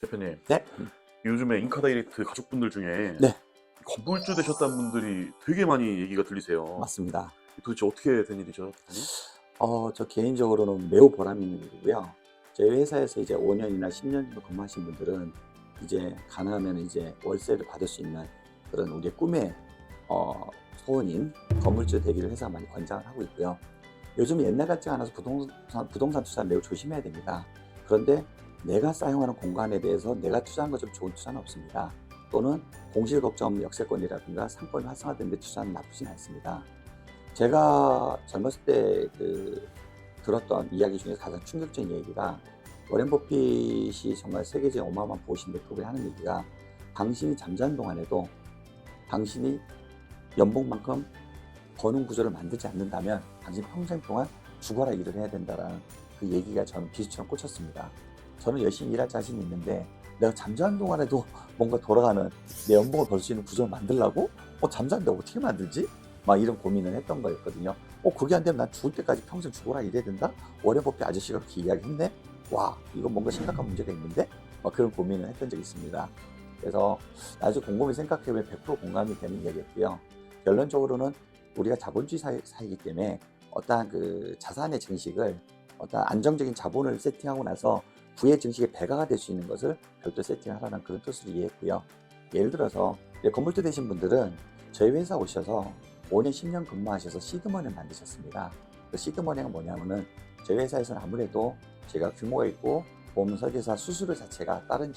대표님, 네. 요즘에 인카다이렉트 가족분들 중에 네. 건물주 되셨다는 분들이 되게 많이 얘기가 들리세요. 맞습니다. 도대체 어떻게 된 일이죠, 대표님? 저 개인적으로는 매우 보람 있는 일이고요. 저희 회사에서 이제 5 년이나 10년 정도 근무하신 분들은 이제 가능하면 이제 월세를 받을 수 있는 그런 우리의 꿈의 어 소원인 건물주 되기를 회사가 많이 권장을 하고 있고요. 요즘 옛날 같지 않아서 부동산 투자 매우 조심해야 됩니다. 그런데 내가 사용하는 공간에 대해서 내가 투자한 것처럼 좋은 투자는 없습니다. 또는 공실 걱정 없는 역세권이라든가 상권이 활성화된 데 투자는 나쁘진 않습니다. 제가 젊었을 때 들었던 이야기 중에 가장 충격적인 얘기가, 워렌 버핏이 정말 세계적인 어마어마한 보신데 그분이 하는 얘기가, 당신이 잠자는 동안에도 당신이 연봉만큼 버는 구조를 만들지 않는다면 당신 평생 동안 죽어라 일을 해야 된다라는 그 얘기가 저는 비수처럼 꽂혔습니다. 저는 열심히 일할 자신이 있는데 내가 잠자는 동안에도 뭔가 돌아가는 내 연봉을 벌 수 있는 구조를 만들라고? 잠자는데 어떻게 만들지? 막 이런 고민을 했던 거였거든요. 그게 안 되면 난 죽을 때까지 평생 죽어라 일해야 된다? 워렌 버핏 아저씨가 그렇게 이야기했네? 와, 이거 뭔가 심각한 문제가 있는데? 막 그런 고민을 했던 적이 있습니다. 그래서 나중에 곰곰이 생각해보면 100% 공감이 되는 이야기였고요. 결론적으로는 우리가 자본주의 사회이기 때문에 어떠한 그 자산의 증식을, 어떠한 안정적인 자본을 세팅하고 나서 부의 증식의 배가가 될 수 있는 것을 별도 세팅하라는 그런 뜻으로 이해했고요. 예를 들어서 건물주 되신 분들은 저희 회사 오셔서 5년, 10년 근무하셔서 시드머니를 만드셨습니다. 그 시드머니가 뭐냐면은, 저희 회사에서는 아무래도 제가 규모가 있고 보험 설계사 수수료 자체가 다른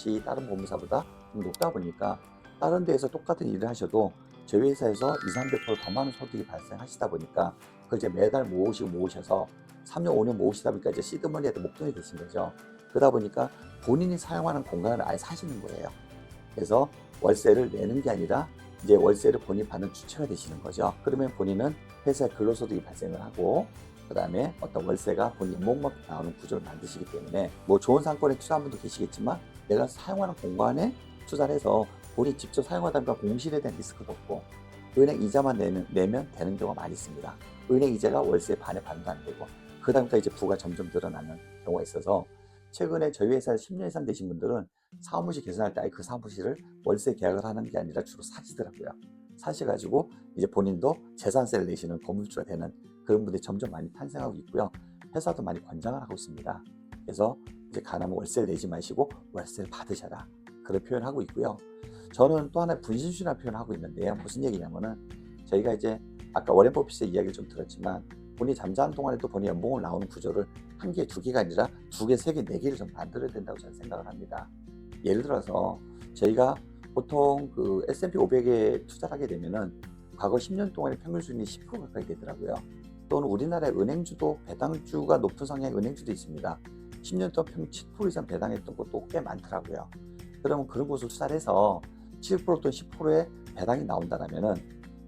보험사보다 좀 높다 보니까 다른 데에서 똑같은 일을 하셔도 저희 회사에서 200~300%더 많은 소득이 발생하시다 보니까 그걸 이제 매달 모으셔서 3년, 5년 모으시다 보니까 이제 시드머니한테 목돈이 되신 거죠. 그러다 보니까 본인이 사용하는 공간을 아예 사시는 거예요. 그래서 월세를 내는 게 아니라 이제 월세를 본인이 받는 주체가 되시는 거죠. 그러면 본인은 회사에 근로소득이 발생을 하고, 그 다음에 어떤 월세가 본인 연봉만큼 나오는 구조를 만드시기 때문에, 뭐 좋은 상권에 투자한 분도 계시겠지만 내가 사용하는 공간에 투자를 해서 본인이 직접 사용하다 보니까 공실에 대한 리스크도 없고 은행 이자만 내면 되는 경우가 많이 있습니다. 은행 이자가 월세 반의 반도 안 되고 그다음부터 이제 부가 점점 늘어나는 경우가 있어서, 최근에 저희 회사에 10년 이상 되신 분들은 사무실 개설할 때 아예 그 사무실을 월세 계약을 하는 게 아니라 주로 사시더라고요. 사셔가지고 이제 본인도 재산세를 내시는 건물주가 되는 그런 분들이 점점 많이 탄생하고 있고요. 회사도 많이 권장을 하고 있습니다. 그래서 이제 가능하면 월세를 내지 마시고 월세를 받으셔라, 그런 표현을 하고 있고요. 저는 또 하나의 분신술이라는 표현을 하고 있는데요. 무슨 얘기냐면은, 저희가 이제 아까 워렌 버핏의 이야기를 좀 들었지만 본인이 잠자는 동안에도 본인 연봉을 나오는 구조를 한 개, 두 개가 아니라 두 개, 세 개, 네 개를 좀 만들어야 된다고 저는 생각을 합니다. 예를 들어서 저희가 보통 그 S&P 500에 투자를 하게 되면은 과거 10년 동안의 평균 수익률이 10% 가까이 되더라고요. 또는 우리나라의 은행주도 배당주가 높은 성향의 은행주도 있습니다. 10년 동안 평균 7% 이상 배당했던 것도 꽤 많더라고요. 그러면 그런 곳을 투자를 해서 7% 또는 10%의 배당이 나온다면은,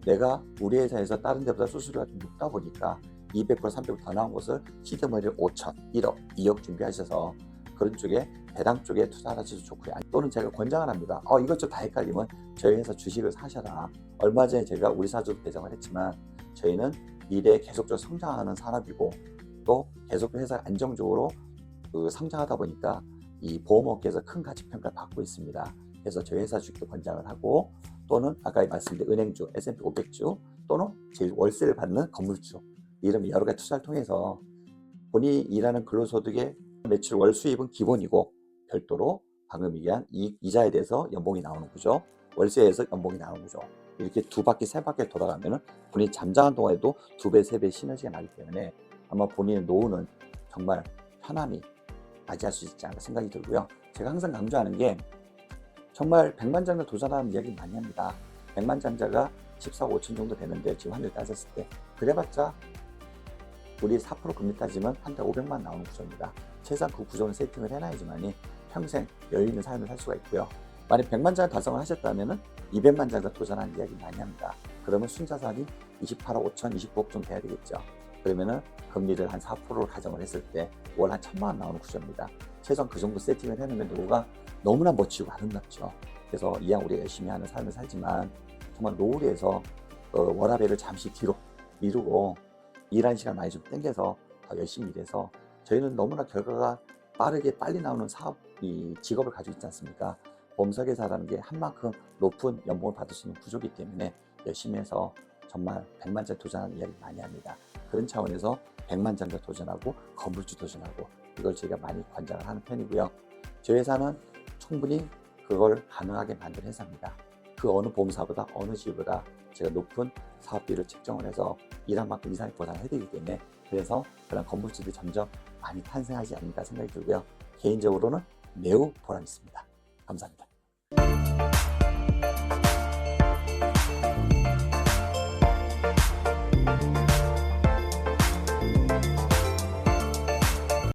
내가 우리 회사에서 다른 데보다 수수료가 좀 높다 보니까 200%, 300%더 나온 것을 시드머니를 5천, 1억, 2억 준비하셔서 그런 쪽에 배당 쪽에 투자하셔도 좋고요. 또는 제가 권장을 합니다. 이것저것 다 헷갈리면 저희 회사 주식을 사셔라. 얼마 전에 제가 우리 사주도 배정을 했지만 저희는 미래에 계속적으로 성장하는 산업이고 또 계속 회사가 안정적으로 성장하다 보니까 이 보험업계에서 큰 가치평가를 받고 있습니다. 그래서 저희 회사 주식도 권장을 하고, 또는 아까 말씀드린 은행주, S&P 500주, 또는 제일 월세를 받는 건물주, 이런 여러 가지 투자를 통해서 본인이 일하는 근로소득의 매출 월 수입은 기본이고 별도로 방금 얘기한 이자에 대해서 연봉이 나오는 구조, 월세에서 연봉이 나오는 구조, 이렇게 두 바퀴 세 바퀴 돌아가면은 본인이 잠자는 동안에도 두 배, 세 배 시너지가 나기 때문에 아마 본인의 노후는 정말 편안히 맞이할 수 있지 않을까 생각이 들고요. 제가 항상 강조하는 게, 정말 백만장자 도전하는 이야기 많이 합니다. 백만장자가 14억 5천 정도 되는데 지금 환율 따졌을 때 그래봤자 우리 4% 금리 따지면 한 달 500만 나오는 구조입니다. 최소한 그 구조는 세팅을 해놔야지만이 평생 여유 있는 삶을 살 수가 있고요. 만약 100만 장을 달성을 하셨다면 200만 장자 도전하는 이야기 많이 합니다. 그러면 순자산이 28억 5천, 29억 정도 돼야 되겠죠. 그러면은 금리를 한 4%를 가정을 했을 때 월 한 1,000만 원 나오는 구조입니다. 최소한 그 정도 세팅을 해놓으면 노후가 너무나 멋지고 아름답죠. 그래서 이왕 우리가 열심히 하는 삶을 살지만 정말 노후에서 워라밸을 잠시 뒤로 미루고 일하는 시간 많이 좀 땡겨서 더 열심히 일해서, 저희는 너무나 결과가 빠르게 빨리 나오는 사업 이 직업을 가지고 있지 않습니까? 보험설계사라는 게 한 만큼 높은 연봉을 받을 수 있는 구조이기 때문에 열심히 해서 정말 100만짜리 도전하는 이야기 많이 합니다. 그런 차원에서 100만짜리 도전하고 건물주 도전하고 이걸 저희가 많이 권장을 하는 편이고요. 저희 회사는 충분히 그걸 가능하게 만든 회사입니다. 그 어느 보험사보다 어느 지보다 제가 높은 사업비를 책정을 해서 일한 만큼 이상의 보상을 해드리기 때문에 그래서 그런 건물주들이 점점 많이 탄생하지 않는가 생각이 들고요. 개인적으로는 매우 보람 있습니다. 감사합니다.